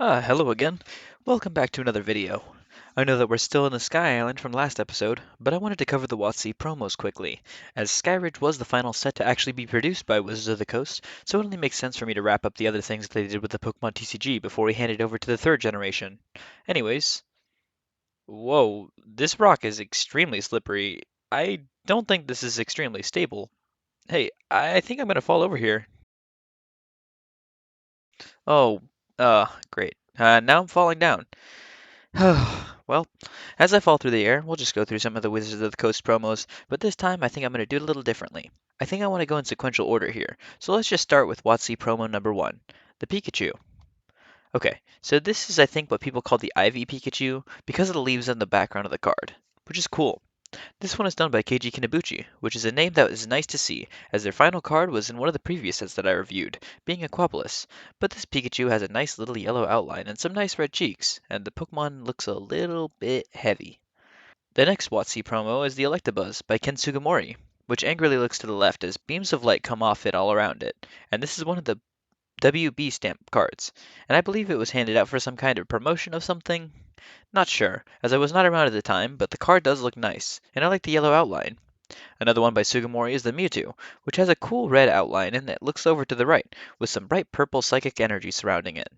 Hello again. Welcome back to another video. I know that we're still in the Sky Island from last episode, but I wanted to cover the WotC promos quickly, as Skyridge was the final set to actually be produced by Wizards of the Coast, so it only makes sense for me to wrap up the other things that they did with the Pokemon TCG before we hand it over to the third generation. Anyways, whoa, this rock is extremely slippery. I don't think this is extremely stable. Hey, I think I'm gonna fall over here. Oh, great. Now I'm falling down. Well, as I fall through the air, we'll just go through some of the Wizards of the Coast promos, but this time I think I'm going to do it a little differently. I think I want to go in sequential order here, so let's just start with WotC promo number 1, the Pikachu. Okay, so this is I think what people call the Ivy Pikachu because of the leaves in the background of the card, which is cool. This one is done by Keiji Kinabuchi, which is a name that is nice to see, as their final card was in one of the previous sets that I reviewed, being Aquapolis. But this Pikachu has a nice little yellow outline and some nice red cheeks, and the Pokemon looks a little bit heavy. The next WotC promo is the Electabuzz by Ken Sugimori, which angrily looks to the left as beams of light come off it all around it, and this is one of the WB stamp cards, and I believe it was handed out for some kind of promotion of something. Not sure, as I was not around at the time, but the card does look nice, and I like the yellow outline. Another one by Sugimori is the Mewtwo, which has a cool red outline and it looks over to the right, with some bright purple psychic energy surrounding it.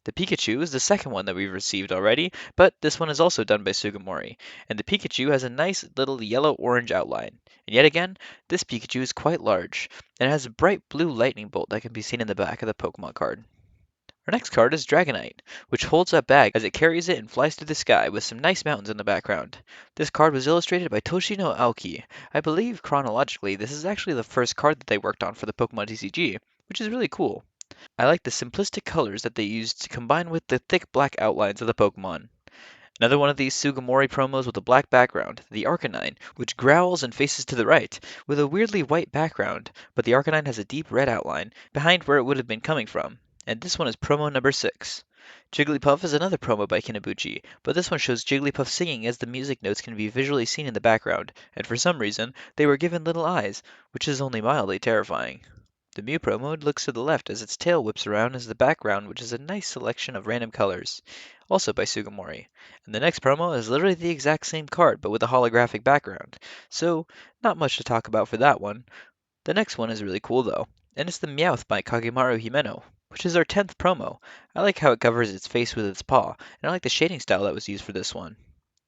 The Pikachu is the second one that we've received already, but this one is also done by Sugimori, and the Pikachu has a nice little yellow-orange outline. And yet again, this Pikachu is quite large, and it has a bright blue lightning bolt that can be seen in the back of the Pokemon card. Our next card is Dragonite, which holds a bag as it carries it and flies through the sky with some nice mountains in the background. This card was illustrated by Toshino Aoki. I believe chronologically this is actually the first card that they worked on for the Pokemon TCG, which is really cool. I like the simplistic colors that they used to combine with the thick black outlines of the Pokemon. Another one of these Sugimori promos with a black background, the Arcanine, which growls and faces to the right, with a weirdly white background, but the Arcanine has a deep red outline behind where it would have been coming from. And this one is promo number 6. Jigglypuff is another promo by Kinabuchi, but this one shows Jigglypuff singing as the music notes can be visually seen in the background, and for some reason, they were given little eyes, which is only mildly terrifying. The Mew promo looks to the left as its tail whips around as the background, which is a nice selection of random colors, also by Sugimori. And the next promo is literally the exact same card, but with a holographic background, so not much to talk about for that one. The next one is really cool though, and it's the Meowth by Kagemaru Himeno, which is our 10th promo. I like how it covers its face with its paw, and I like the shading style that was used for this one.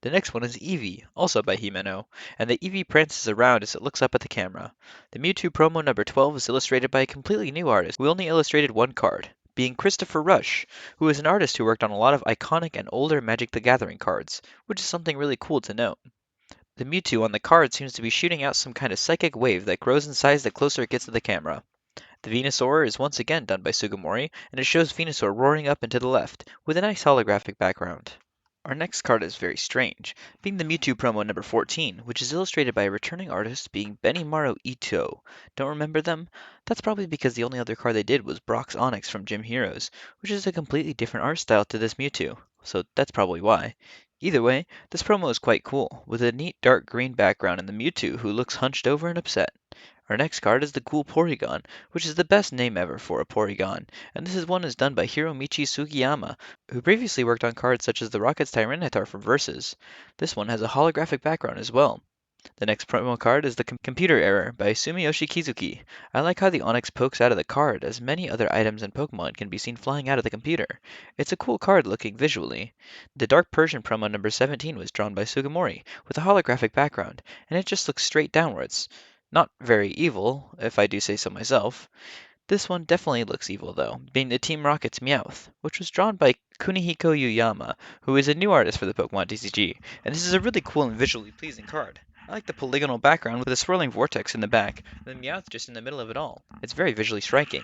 The next one is Eevee, also by Himeno, and the Eevee prances around as it looks up at the camera. The Mewtwo promo number 12 is illustrated by a completely new artist who only illustrated one card, being Christopher Rush, who is an artist who worked on a lot of iconic and older Magic the Gathering cards, which is something really cool to note. The Mewtwo on the card seems to be shooting out some kind of psychic wave that grows in size the closer it gets to the camera. The Venusaur is once again done by Sugimori, and it shows Venusaur roaring up and to the left, with a nice holographic background. Our next card is very strange, being the Mewtwo promo number 14, which is illustrated by a returning artist being Benimaru Ito. Don't remember them? That's probably because the only other card they did was Brock's Onyx from Gym Heroes, which is a completely different art style to this Mewtwo, so that's probably why. Either way, this promo is quite cool, with a neat dark green background and the Mewtwo who looks hunched over and upset. Our next card is the Cool Porygon, which is the best name ever for a Porygon, and this one is done by Hiromichi Sugiyama, who previously worked on cards such as the Rocket's Tyranitar from Versus. This one has a holographic background as well. The next promo card is the Computer Error by Sumiyoshi Kizuki. I like how the Onyx pokes out of the card, as many other items and Pokemon can be seen flying out of the computer. It's a cool card looking visually. The Dark Persian promo number 17 was drawn by Sugimori, with a holographic background, and it just looks straight downwards. Not very evil, if I do say so myself. This one definitely looks evil though, being the Team Rocket's Meowth, which was drawn by Kunihiko Yuyama, who is a new artist for the Pokemon TCG, and this is a really cool and visually pleasing card. I like the polygonal background with a swirling vortex in the back, and the Meowth just in the middle of it all. It's very visually striking.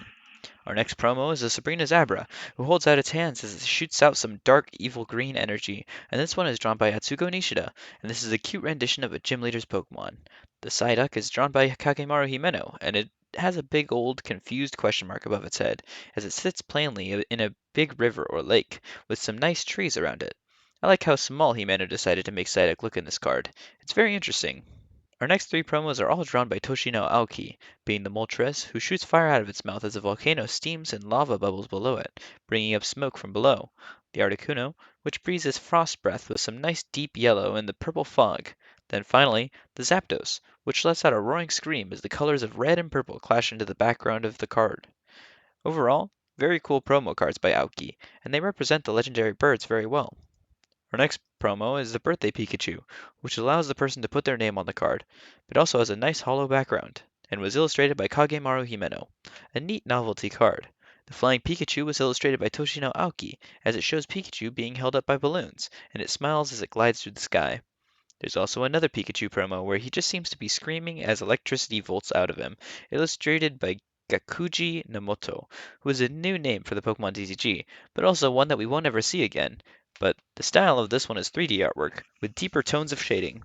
Our next promo is a Sabrina Zabra, who holds out its hands as it shoots out some dark, evil green energy, and this one is drawn by Atsuko Nishida, and this is a cute rendition of a gym leader's Pokemon. The Psyduck is drawn by Kagemaru Himeno, and it has a big old confused question mark above its head, as it sits plainly in a big river or lake, with some nice trees around it. I like how small Himeno decided to make Psyduck look in this card. It's very interesting. Our next three promos are all drawn by Toshino Aoki, being the Moltres, who shoots fire out of its mouth as a volcano steams and lava bubbles below it, bringing up smoke from below. The Articuno, which breathes frost breath with some nice deep yellow in the purple fog. Then finally, the Zapdos, which lets out a roaring scream as the colors of red and purple clash into the background of the card. Overall, very cool promo cards by Aoki, and they represent the legendary birds very well. Our next promo is the Birthday Pikachu, which allows the person to put their name on the card, but also has a nice hollow background, and was illustrated by Kagemaru Himeno, a neat novelty card. The Flying Pikachu was illustrated by Toshino Aoki, as it shows Pikachu being held up by balloons, and it smiles as it glides through the sky. There's also another Pikachu promo where he just seems to be screaming as electricity volts out of him, illustrated by Gakuji Namoto, who is a new name for the Pokemon TCG, but also one that we won't ever see again. But the style of this one is 3D artwork, with deeper tones of shading.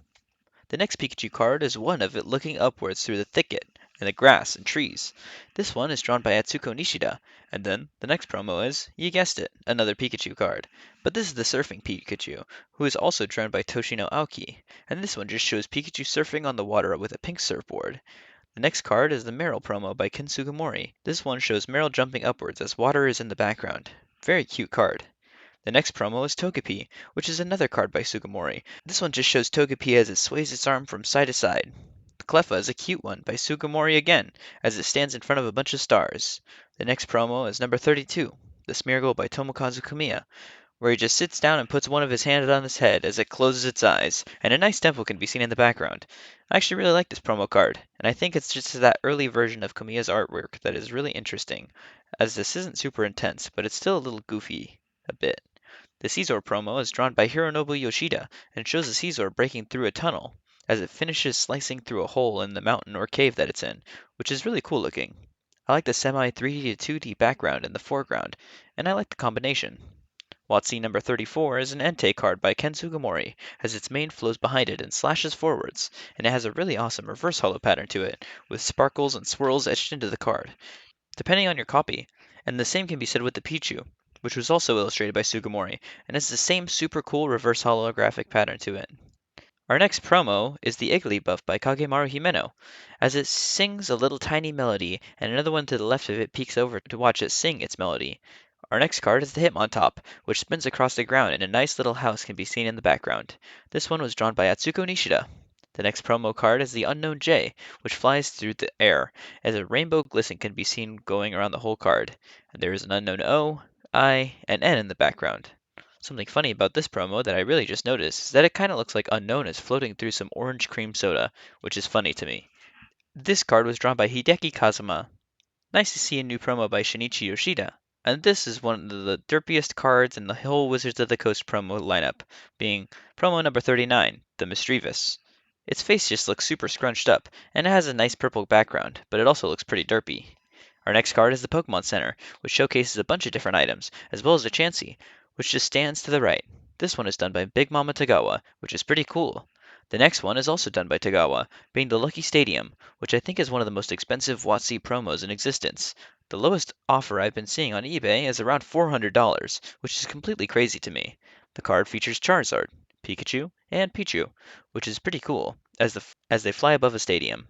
The next Pikachu card is one of it looking upwards through the thicket and the grass and trees. This one is drawn by Atsuko Nishida, and then the next promo is, you guessed it, another Pikachu card. But this is the Surfing Pikachu, who is also drawn by Toshino Aoki, and this one just shows Pikachu surfing on the water with a pink surfboard. The next card is the Meryl promo by Ken Sugimori. This one shows Meryl jumping upwards as water is in the background. Very cute card. The next promo is Togepi, which is another card by Sugimori. This one just shows Togepi as it sways its arm from side to side. The Cleffa is a cute one by Sugimori again, as it stands in front of a bunch of stars. The next promo is number 32, the Smeargle by Tomokazu Kamiya, where he just sits down and puts one of his hands on his head as it closes its eyes, and a nice temple can be seen in the background. I actually really like this promo card, and I think it's just that early version of Kamiya's artwork that is really interesting, as this isn't super intense, but it's still a little goofy a bit. The Caesar promo is drawn by Hironobu Yoshida and shows the Caesar breaking through a tunnel as it finishes slicing through a hole in the mountain or cave that it's in, which is really cool looking. I like the semi 3D to 2D background in the foreground, and I like the combination. WotC number 34 is an Entei card by Ken Sugimori, as its mane flows behind it and slashes forwards, and it has a really awesome reverse hollow pattern to it, with sparkles and swirls etched into the card, depending on your copy. And the same can be said with the Pichu, which was also illustrated by Sugimori, and has the same super cool reverse holographic pattern to it. Our next promo is the Iggly buff by Kagemaru Himeno, as it sings a little tiny melody, and another one to the left of it peeks over to watch it sing its melody. Our next card is the Hitmontop, which spins across the ground and a nice little house can be seen in the background. This one was drawn by Atsuko Nishida. The next promo card is the Unknown J, which flies through the air, as a rainbow glisten can be seen going around the whole card. And there is an unknown O, I, and N in the background. Something funny about this promo that I really just noticed is that it kind of looks like Unknown is floating through some orange cream soda, which is funny to me. This card was drawn by Hideki Kazuma. Nice to see a new promo by Shinichi Yoshida. And this is one of the derpiest cards in the whole Wizards of the Coast promo lineup, being promo number 39, the Misdreavus. Its face just looks super scrunched up, and it has a nice purple background, but it also looks pretty derpy. Our next card is the Pokemon Center, which showcases a bunch of different items, as well as a Chansey, which just stands to the right. This one is done by Big Mama Tagawa, which is pretty cool. The next one is also done by Tagawa, being the Lucky Stadium, which I think is one of the most expensive WotC promos in existence. The lowest offer I've been seeing on eBay is around $400, which is completely crazy to me. The card features Charizard, Pikachu, and Pichu, which is pretty cool, as they fly above a stadium.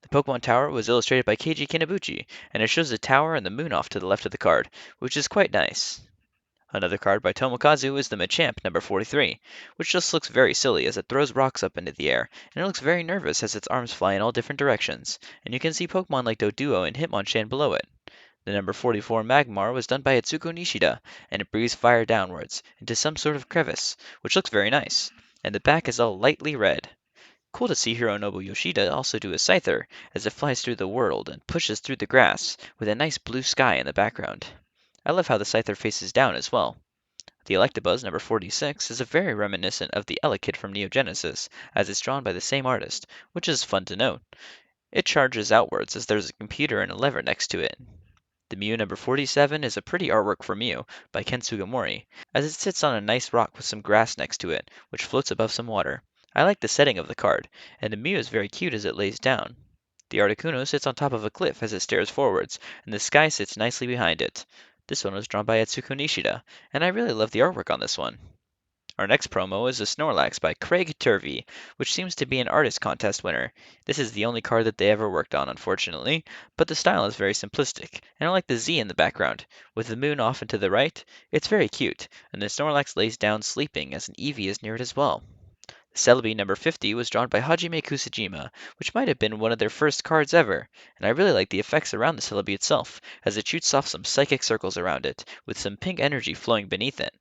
The Pokemon Tower was illustrated by Keiji Kinabuchi, and it shows the tower and the moon off to the left of the card, which is quite nice. Another card by Tomokazu is the Machamp number 43, which just looks very silly as it throws rocks up into the air, and it looks very nervous as its arms fly in all different directions, and you can see Pokemon like Doduo and Hitmonchan below it. The number 44 Magmar was done by Atsuko Nishida, and it breathes fire downwards into some sort of crevice, which looks very nice, and the back is all lightly red. Cool to see Hironobu Yoshida also do a Scyther, as it flies through the world and pushes through the grass, with a nice blue sky in the background. I love how the Scyther faces down as well. The Electabuzz number 46 is a very reminiscent of the Elekid from Neo Genesis, as it's drawn by the same artist, which is fun to note. It charges outwards as there's a computer and a lever next to it. The Mew number 47 is a pretty artwork for Mew by Ken Sugimori, as it sits on a nice rock with some grass next to it, which floats above some water. I like the setting of the card, and the Mew is very cute as it lays down. The Articuno sits on top of a cliff as it stares forwards, and the sky sits nicely behind it. This one was drawn by Atsuko Nishida, and I really love the artwork on this one. Our next promo is a Snorlax by Craig Turvey, which seems to be an artist contest winner. This is the only card that they ever worked on, unfortunately, but the style is very simplistic, and I like the Z in the background. With the moon off and to the right, it's very cute, and the Snorlax lays down sleeping as an Eevee is near it as well. Celebi number 50 was drawn by Hajime Kusajima, which might have been one of their first cards ever, and I really like the effects around the Celebi itself, as it shoots off some psychic circles around it, with some pink energy flowing beneath it.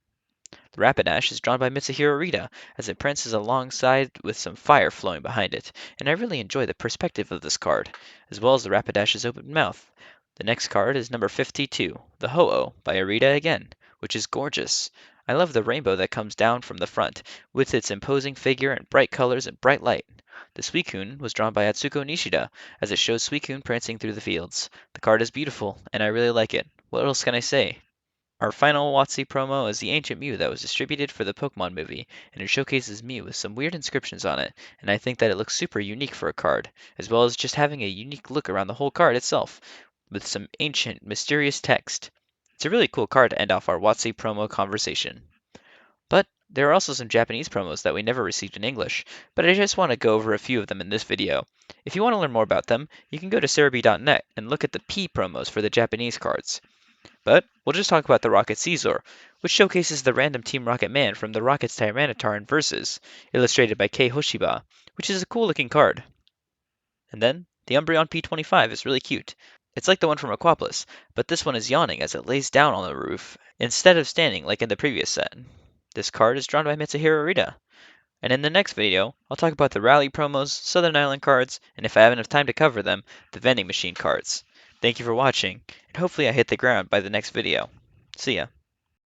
The Rapidash is drawn by Mitsuhiro Rita, as it prances alongside with some fire flowing behind it, and I really enjoy the perspective of this card, as well as the Rapidash's open mouth. The next card is number 52, the Ho-Oh by Arita again, which is gorgeous. I love the rainbow that comes down from the front, with its imposing figure and bright colors and bright light. The Suicune was drawn by Atsuko Nishida, as it shows Suicune prancing through the fields. The card is beautiful, and I really like it. What else can I say? Our final WotC promo is the Ancient Mew that was distributed for the Pokemon movie, and it showcases Mew with some weird inscriptions on it, and I think that it looks super unique for a card, as well as just having a unique look around the whole card itself, with some ancient, mysterious text. It's a really cool card to end off our WotC promo conversation. But there are also some Japanese promos that we never received in English, but I just want to go over a few of them in this video. If you want to learn more about them, you can go to Cerebi.net and look at the P promos for the Japanese cards. But we'll just talk about the Rocket Caesar, which showcases the random Team Rocket Man from the Rocket's Tyranitar in Versus, illustrated by Kei Hoshiba, which is a cool looking card. And then, the Umbreon P25 is really cute. It's like the one from Aquapolis, but this one is yawning as it lays down on the roof, instead of standing like in the previous set. This card is drawn by Mitsuhiro Rita. And in the next video, I'll talk about the Rally promos, Southern Island cards, and if I have enough time to cover them, the vending machine cards. Thank you for watching, and hopefully I hit the ground by the next video. See ya.